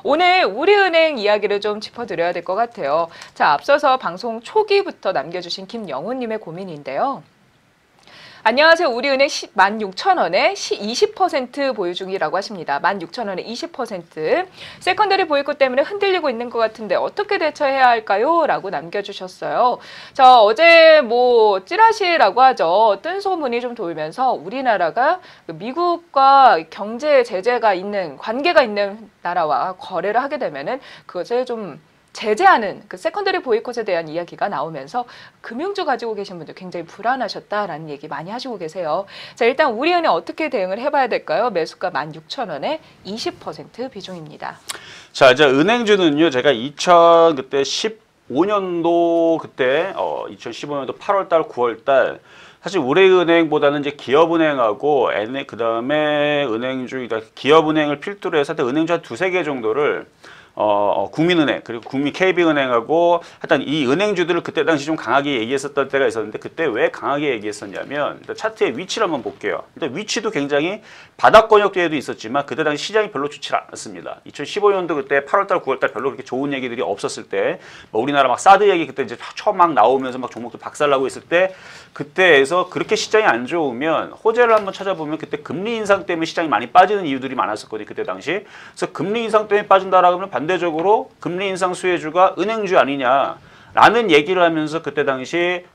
오늘 우리은행 이야기를 좀 짚어드려야 될 것 같아요. 자, 앞서서 방송 초기부터 남겨주신 김영훈님의 고민인데요. 안녕하세요. 우리은행 16,000원에 20% 보유 중이라고 하십니다. 16,000원에 20%. 세컨더리 보이콧 때문에 흔들리고 있는 것 같은데 어떻게 대처해야 할까요? 라고 남겨주셨어요. 자, 어제 뭐 찌라시라고 하죠. 뜬 소문이 좀 돌면서 우리나라가 미국과 경제 제재가 있는, 관계가 있는 나라와 거래를 하게 되면은 그것을 좀 제재하는 그 세컨더리 보이콧에 대한 이야기가 나오면서 금융주 가지고 계신 분들 굉장히 불안하셨다라는 얘기 많이 하시고 계세요. 자, 일단 우리은행 어떻게 대응을 해봐야 될까요? 매수가 16,000원에 20% 비중입니다. 자, 이제 은행주는요, 제가 2015년도 그때 2015년도 8월달, 9월달 사실 우리은행보다는 이제 기업은행하고 그 다음에 은행주, 기업은행을 필두로 해서 은행주 한 두세 개 정도를 국민은행 그리고 KB은행하고 하여튼 이 은행주들을 그때 당시 좀 강하게 얘기했었던 때가 있었는데 그때 왜 강하게 얘기했었냐면 일단 차트의 위치를 한번 볼게요. 일단 위치도 굉장히 바닥권역 때에도 있었지만 그때 당시 시장이 별로 좋지 않았습니다. 2015년도 그때 8월달 9월달 별로 그렇게 좋은 얘기들이 없었을 때 뭐 우리나라 막 사드 얘기 그때 이제 처음 막 나오면서 막 종목도 박살나고 있을 때 그때에서 그렇게 시장이 안 좋으면 호재를 한번 찾아보면 그때 금리 인상 때문에 시장이 많이 빠지는 이유들이 많았었거든요. 그때 당시. 그래서 금리 인상 때문에 빠진다라고 하면 반대적으로 금리 인상 수혜주가 은행주 아니냐라는 얘기를 하면서 그때 당시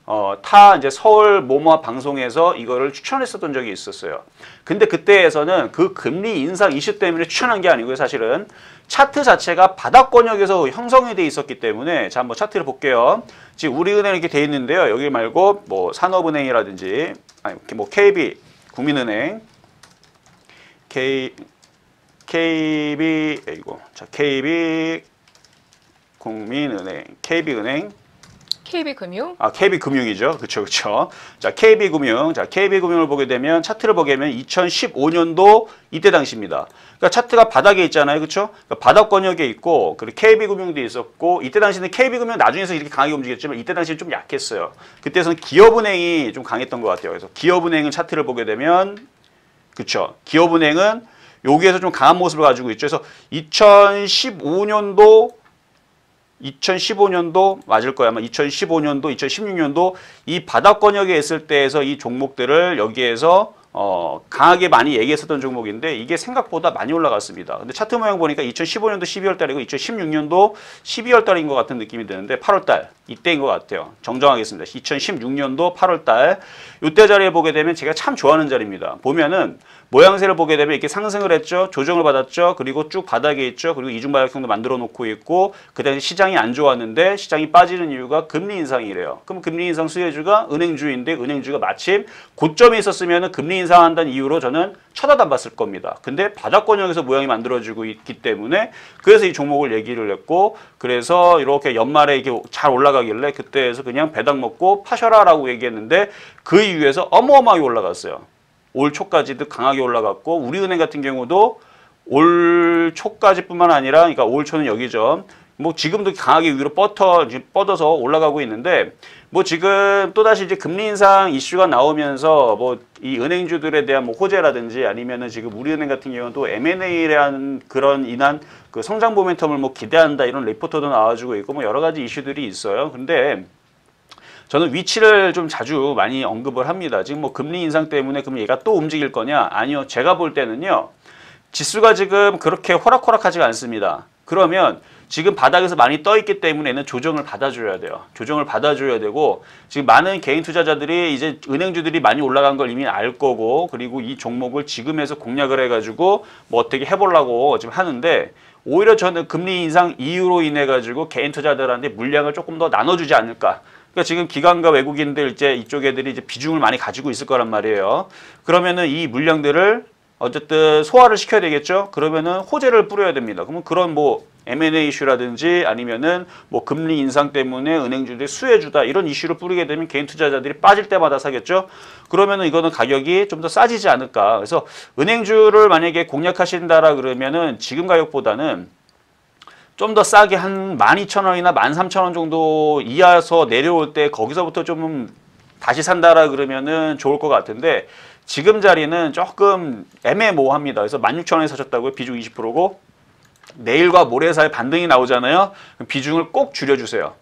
이제 서울 모모아 방송에서 이거를 추천했었던 적이 있었어요. 근데 그때에서는 그 금리 인상 이슈 때문에 추천한 게 아니고요. 사실은 차트 자체가 바닥권역에서 형성이 돼 있었기 때문에 자, 한번 차트를 볼게요. 지금 우리은행 이렇게 돼 있는데요. 여기 말고 뭐 산업은행이라든지 아니 뭐 KB 국민은행 KB 국민은행, KB은행, KB금융. KB금융이죠. 그쵸. 자, KB금융. 자, KB금융을 보게 되면, 차트를 보게 되면 2015년도 이때 당시입니다. 그러니까 차트가 바닥에 있잖아요. 그쵸? 그러니까 바닥권역에 있고, 그리고 KB금융도 있었고, 이때 당시는 KB금융 나중에서 이렇게 강하게 움직였지만, 이때 당시는 좀 약했어요. 그때서는 기업은행이 좀 강했던 것 같아요. 그래서 기업은행은 차트를 보게 되면, 그쵸? 기업은행은 여기에서 좀 강한 모습을 가지고 있죠. 그래서 2015년도 맞을 거야. 아마 2015년도, 2016년도 이 바닥권역에 있을 때에서 이 종목들을 여기에서 강하게 많이 얘기했었던 종목인데 이게 생각보다 많이 올라갔습니다. 근데 차트 모양 보니까 2015년도 12월 달이고 2016년도 12월 달인 것 같은 느낌이 드는데 8월 달 이때인 것 같아요. 정정하겠습니다. 2016년도 8월 달 이때 자리에 보게 되면 제가 참 좋아하는 자리입니다. 보면은 모양새를 보게 되면 이렇게 상승을 했죠. 조정을 받았죠. 그리고 쭉 바닥에 있죠. 그리고 이중바닥형도 만들어 놓고 있고 그 당시 시장이 안 좋았는데 시장이 빠지는 이유가 금리 인상이래요. 그럼 금리 인상 수혜주가 은행주인데 은행주가 마침 고점에 있었으면 금리 인상한다는 이유로 저는 쳐다도 안 봤을 겁니다. 근데 바닥권역에서 모양이 만들어지고 있기 때문에 그래서 이 종목을 얘기를 했고 그래서 이렇게 연말에 이렇게 잘 올라가길래 그때에서 그냥 배당 먹고 파셔라라고 얘기했는데 그 이유에서 어마어마하게 올라갔어요. 올 초까지도 강하게 올라갔고 우리은행 같은 경우도 올 초까지뿐만 아니라 그러니까 올 초는 여기죠. 뭐 지금도 강하게 위로 뻗어서 올라가고 있는데 뭐 지금 또다시 이제 금리 인상 이슈가 나오면서 뭐 이 은행주들에 대한 뭐 호재라든지 아니면은 지금 우리은행 같은 경우는 또 M&A라는 그런 인한 그 성장 모멘텀을 뭐 기대한다 이런 리포터도 나와주고 있고 뭐 여러 가지 이슈들이 있어요. 근데 저는 위치를 좀 자주 많이 언급을 합니다. 지금 뭐 금리 인상 때문에 그럼 얘가 또 움직일 거냐? 아니요. 제가 볼 때는요. 지수가 지금 그렇게 호락호락하지가 않습니다. 그러면 지금 바닥에서 많이 떠 있기 때문에는 조정을 받아줘야 돼요. 조정을 받아줘야 되고 지금 많은 개인 투자자들이 이제 은행주들이 많이 올라간 걸 이미 알 거고 그리고 이 종목을 지금에서 공략을 해가지고 뭐 어떻게 해보려고 지금 하는데 오히려 저는 금리 인상 이유로 인해 가지고 개인 투자자들한테 물량을 조금 더 나눠주지 않을까. 그러니까 지금 기관과 외국인들 이제 이쪽 애들이 이제 비중을 많이 가지고 있을 거란 말이에요. 그러면은 이 물량들을 어쨌든 소화를 시켜야 되겠죠. 그러면은 호재를 뿌려야 됩니다. 그러면 그런 뭐 M&A 이슈라든지 아니면은 뭐 금리 인상 때문에 은행주들이 수혜주다 이런 이슈를 뿌리게 되면 개인 투자자들이 빠질 때마다 사겠죠. 그러면은 이거는 가격이 좀 더 싸지지 않을까. 그래서 은행주를 만약에 공략하신다라 그러면은 지금 가격보다는 좀 더 싸게 한 12,000원이나 13,000원 정도 이하서 내려올 때 거기서부터 좀 다시 산다라 그러면은 좋을 것 같은데 지금 자리는 조금 애매모호합니다. 그래서 16,000원에 사셨다고요? 비중 20%고 내일과 모레 사이 반등이 나오잖아요. 비중을 꼭 줄여주세요.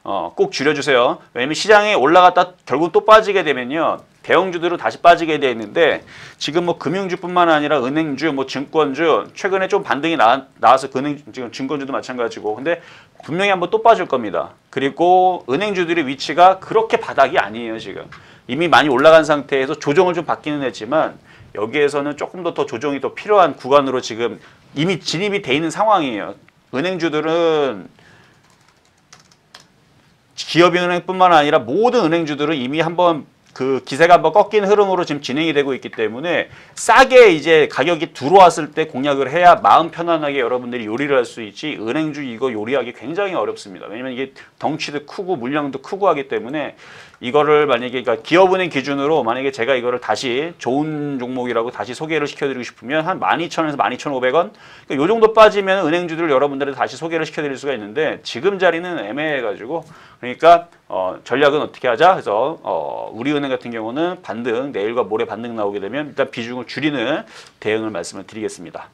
꼭 줄여주세요. 왜냐면 시장에 올라갔다 결국 또 빠지게 되면요. 대형주들은 다시 빠지게 돼 있는데 지금 뭐 금융주뿐만 아니라 은행주, 뭐 증권주 최근에 좀 반등이 나와서 지금 증권주도 마찬가지고 근데 분명히 한번 또 빠질 겁니다. 그리고 은행주들의 위치가 그렇게 바닥이 아니에요. 지금 이미 많이 올라간 상태에서 조정을 좀 받기는 했지만 여기에서는 조금 더 조정이 더 필요한 구간으로 지금 이미 진입이 돼 있는 상황이에요. 은행주들은 기업은행뿐만 아니라 모든 은행주들은 이미 한번 그 기세가 한번 꺾인 흐름으로 지금 진행이 되고 있기 때문에 싸게 이제 가격이 들어왔을 때 공략을 해야 마음 편안하게 여러분들이 요리를 할 수 있지 은행주 이거 요리하기 굉장히 어렵습니다. 왜냐면 이게 덩치도 크고 물량도 크고 하기 때문에 이거를 만약에 그러니까 기업은행 기준으로 만약에 제가 이거를 다시 좋은 종목이라고 다시 소개를 시켜드리고 싶으면 한 12,000원에서 12,500원 그러니까 요 정도 빠지면 은행주들을 여러분들한테 다시 소개를 시켜드릴 수가 있는데 지금 자리는 애매해가지고 그러니까 전략은 어떻게 하자? 그래서 우리은행 같은 경우는 반등 내일과 모레 반등 나오게 되면 일단 비중을 줄이는 대응을 말씀을 드리겠습니다.